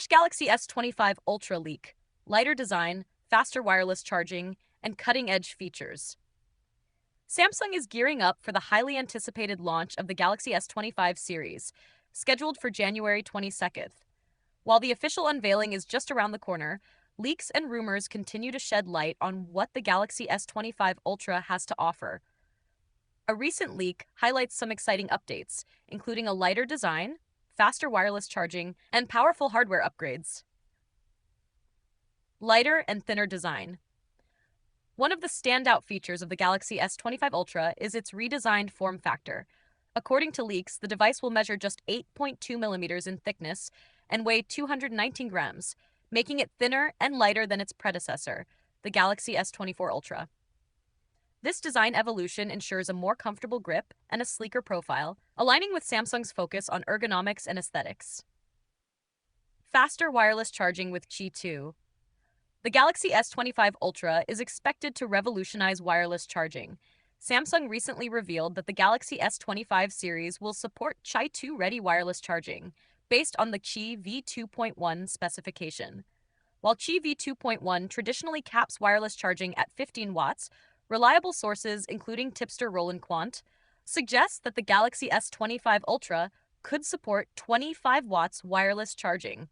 Galaxy S25 Ultra leak, lighter design, faster wireless charging, and cutting-edge features. Samsung is gearing up for the highly anticipated launch of the Galaxy S25 series, scheduled for January 22nd. While the official unveiling is just around the corner, leaks and rumors continue to shed light on what the Galaxy S25 Ultra has to offer. A recent leak highlights some exciting updates, including a lighter design, faster wireless charging, and powerful hardware upgrades. Lighter and thinner design. One of the standout features of the Galaxy S25 Ultra is its redesigned form factor. According to leaks, the device will measure just 8.2 millimeters in thickness and weigh 219 grams, making it thinner and lighter than its predecessor, the Galaxy S24 Ultra. This design evolution ensures a more comfortable grip and a sleeker profile, aligning with Samsung's focus on ergonomics and aesthetics. Faster wireless charging with Qi 2. The Galaxy S25 Ultra is expected to revolutionize wireless charging. Samsung recently revealed that the Galaxy S25 series will support Qi 2-ready wireless charging, based on the Qi V2.1 specification. While Qi V2.1 traditionally caps wireless charging at 15 watts, reliable sources, including tipster Roland Quant, suggest that the Galaxy S25 Ultra could support 25 watts wireless charging.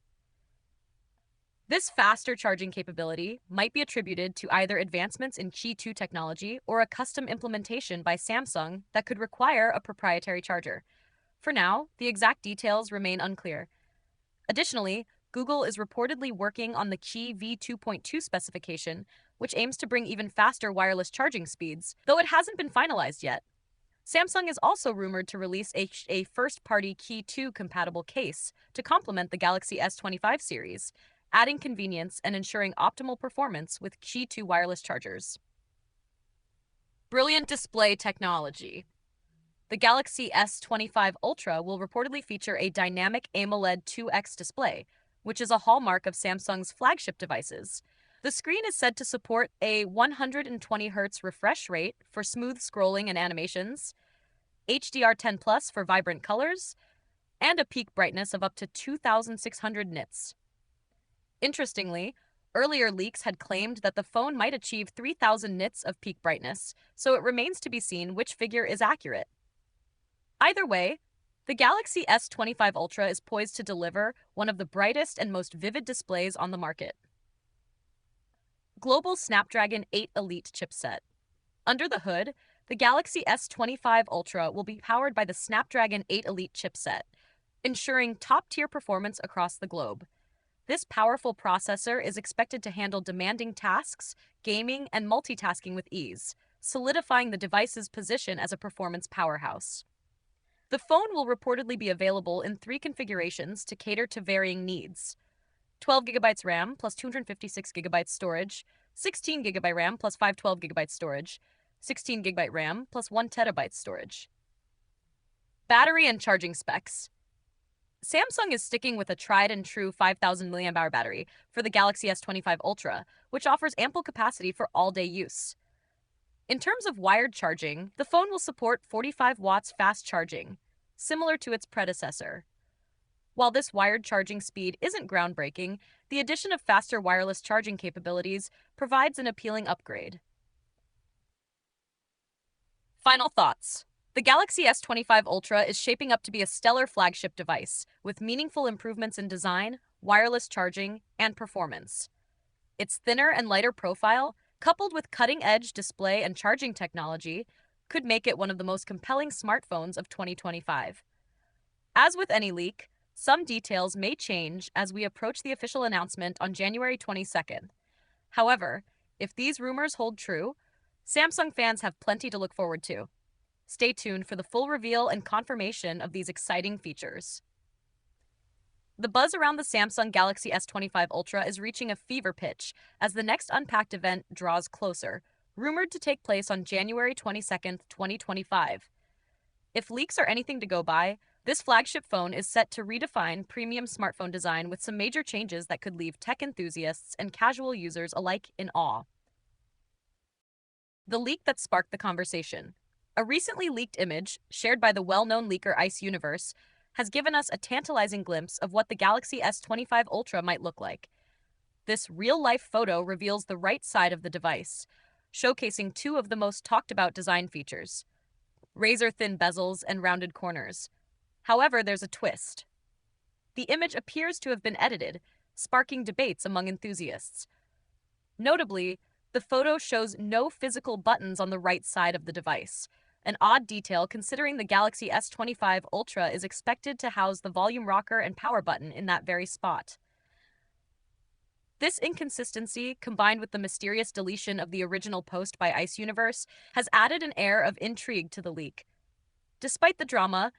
This faster charging capability might be attributed to either advancements in Qi 2 technology or a custom implementation by Samsung that could require a proprietary charger. For now, the exact details remain unclear. Additionally, Google is reportedly working on the Qi V2.2 specification, which aims to bring even faster wireless charging speeds, though it hasn't been finalized yet. Samsung is also rumored to release a first-party Qi 2 compatible case to complement the Galaxy S25 series, adding convenience and ensuring optimal performance with Qi 2 wireless chargers. Brilliant display technology. The Galaxy S25 Ultra will reportedly feature a dynamic AMOLED 2X display, which is a hallmark of Samsung's flagship devices. The screen is said to support a 120 Hz refresh rate for smooth scrolling and animations, HDR10 Plus for vibrant colors, and a peak brightness of up to 2,600 nits. Interestingly, earlier leaks had claimed that the phone might achieve 3,000 nits of peak brightness, so it remains to be seen which figure is accurate. Either way, the Galaxy S25 Ultra is poised to deliver one of the brightest and most vivid displays on the market. Global Snapdragon 8 Elite chipset. Under the hood, the Galaxy S25 Ultra will be powered by the Snapdragon 8 Elite chipset, ensuring top-tier performance across the globe. This powerful processor is expected to handle demanding tasks, gaming, and multitasking with ease, solidifying the device's position as a performance powerhouse. The phone will reportedly be available in 3 configurations to cater to varying needs: 12GB RAM plus 256GB storage, 16GB RAM plus 512GB storage, 16GB RAM plus 1TB storage. Battery and charging specs. Samsung is sticking with a tried-and-true 5,000 mAh battery for the Galaxy S25 Ultra, which offers ample capacity for all-day use. In terms of wired charging, the phone will support 45 watts fast charging, similar to its predecessor. While this wired charging speed isn't groundbreaking, the addition of faster wireless charging capabilities provides an appealing upgrade. Final thoughts. The Galaxy S25 Ultra is shaping up to be a stellar flagship device, with meaningful improvements in design, wireless charging, and performance. Its thinner and lighter profile, coupled with cutting-edge display and charging technology, could make it one of the most compelling smartphones of 2025. As with any leak, some details may change as we approach the official announcement on January 22nd. However, if these rumors hold true, Samsung fans have plenty to look forward to. Stay tuned for the full reveal and confirmation of these exciting features. The buzz around the Samsung Galaxy S25 Ultra is reaching a fever pitch as the next Unpacked event draws closer, rumored to take place on January 22nd, 2025. If leaks are anything to go by, this flagship phone is set to redefine premium smartphone design with some major changes that could leave tech enthusiasts and casual users alike in awe. The leak that sparked the conversation. A recently leaked image, shared by the well-known leaker Ice Universe, has given us a tantalizing glimpse of what the Galaxy S25 Ultra might look like. This real-life photo reveals the right side of the device, showcasing two of the most talked-about design features: razor-thin bezels and rounded corners. However, there's a twist. The image appears to have been edited, sparking debates among enthusiasts. Notably, the photo shows no physical buttons on the right side of the device, an odd detail considering the Galaxy S25 Ultra is expected to house the volume rocker and power button in that very spot. This inconsistency, combined with the mysterious deletion of the original post by Ice Universe, has added an air of intrigue to the leak. Despite the drama,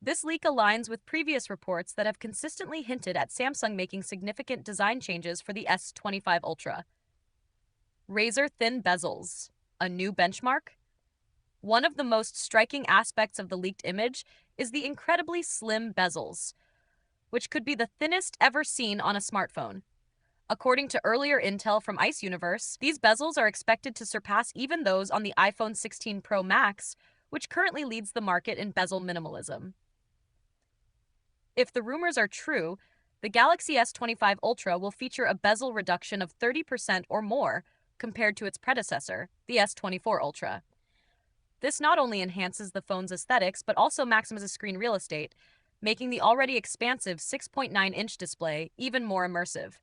this leak aligns with previous reports that have consistently hinted at Samsung making significant design changes for the S25 Ultra. Razor-thin bezels, a new benchmark? One of the most striking aspects of the leaked image is the incredibly slim bezels, which could be the thinnest ever seen on a smartphone. According to earlier intel from Ice Universe, these bezels are expected to surpass even those on the iPhone 16 Pro Max, which currently leads the market in bezel minimalism. If the rumors are true, the Galaxy S25 Ultra will feature a bezel reduction of 30% or more compared to its predecessor, the S24 Ultra. This not only enhances the phone's aesthetics, but also maximizes screen real estate, making the already expansive 6.9-inch display even more immersive.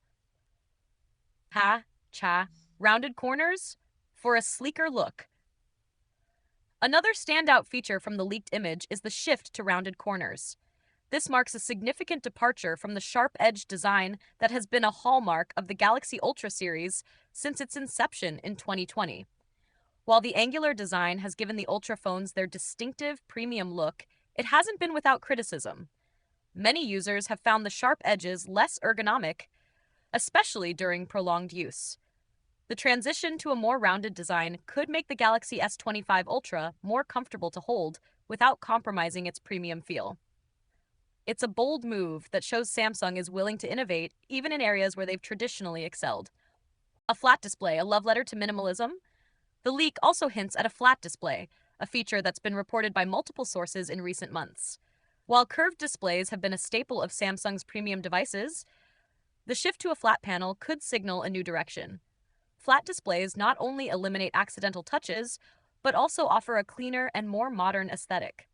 Rounded corners for a sleeker look. Another standout feature from the leaked image is the shift to rounded corners. This marks a significant departure from the sharp-edged design that has been a hallmark of the Galaxy Ultra series since its inception in 2020. While the angular design has given the Ultra phones their distinctive premium look, it hasn't been without criticism. Many users have found the sharp edges less ergonomic, especially during prolonged use. The transition to a more rounded design could make the Galaxy S25 Ultra more comfortable to hold without compromising its premium feel. It's a bold move that shows Samsung is willing to innovate even in areas where they've traditionally excelled. A flat display, a love letter to minimalism? The leak also hints at a flat display, a feature that's been reported by multiple sources in recent months. While curved displays have been a staple of Samsung's premium devices, the shift to a flat panel could signal a new direction. Flat displays not only eliminate accidental touches, but also offer a cleaner and more modern aesthetic.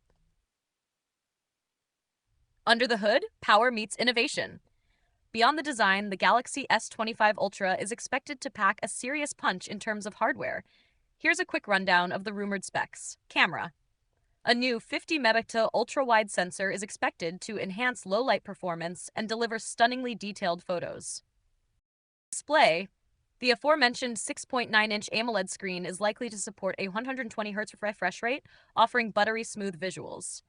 Under the hood, power meets innovation. Beyond the design, the Galaxy S25 Ultra is expected to pack a serious punch in terms of hardware. Here's a quick rundown of the rumored specs. Camera. A new 50-megapixel ultra-wide sensor is expected to enhance low-light performance and deliver stunningly detailed photos. Display. The aforementioned 6.9-inch AMOLED screen is likely to support a 120Hz refresh rate, offering buttery-smooth visuals.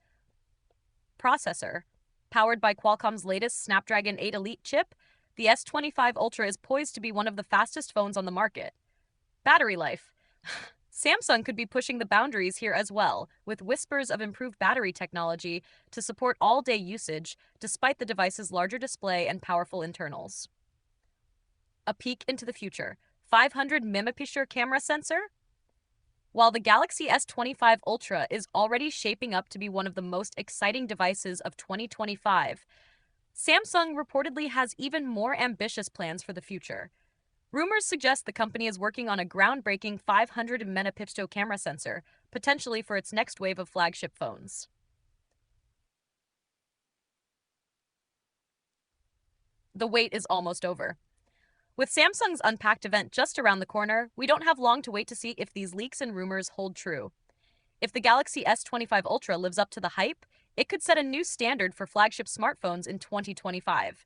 Processor. Powered by Qualcomm's latest Snapdragon 8 Elite chip, the S25 Ultra is poised to be one of the fastest phones on the market. Battery life. Samsung could be pushing the boundaries here as well, with whispers of improved battery technology to support all-day usage despite the device's larger display and powerful internals. A peek into the future. 500-megapixel camera sensor? While the Galaxy S25 Ultra is already shaping up to be one of the most exciting devices of 2025, Samsung reportedly has even more ambitious plans for the future. Rumors suggest the company is working on a groundbreaking 500-megapixel camera sensor, potentially for its next wave of flagship phones. The wait is almost over. With Samsung's Unpacked event just around the corner, we don't have long to wait to see if these leaks and rumors hold true. If the Galaxy S25 Ultra lives up to the hype, it could set a new standard for flagship smartphones in 2025.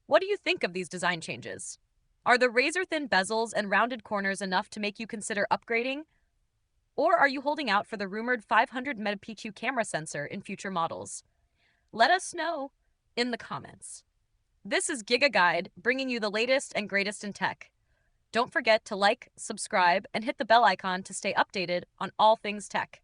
What do you think of these design changes? Are the razor-thin bezels and rounded corners enough to make you consider upgrading? Or are you holding out for the rumored 500-megapixel camera sensor in future models? Let us know in the comments. This is Giga Guide, bringing you the latest and greatest in tech. Don't forget to like, subscribe, and hit the bell icon to stay updated on all things tech.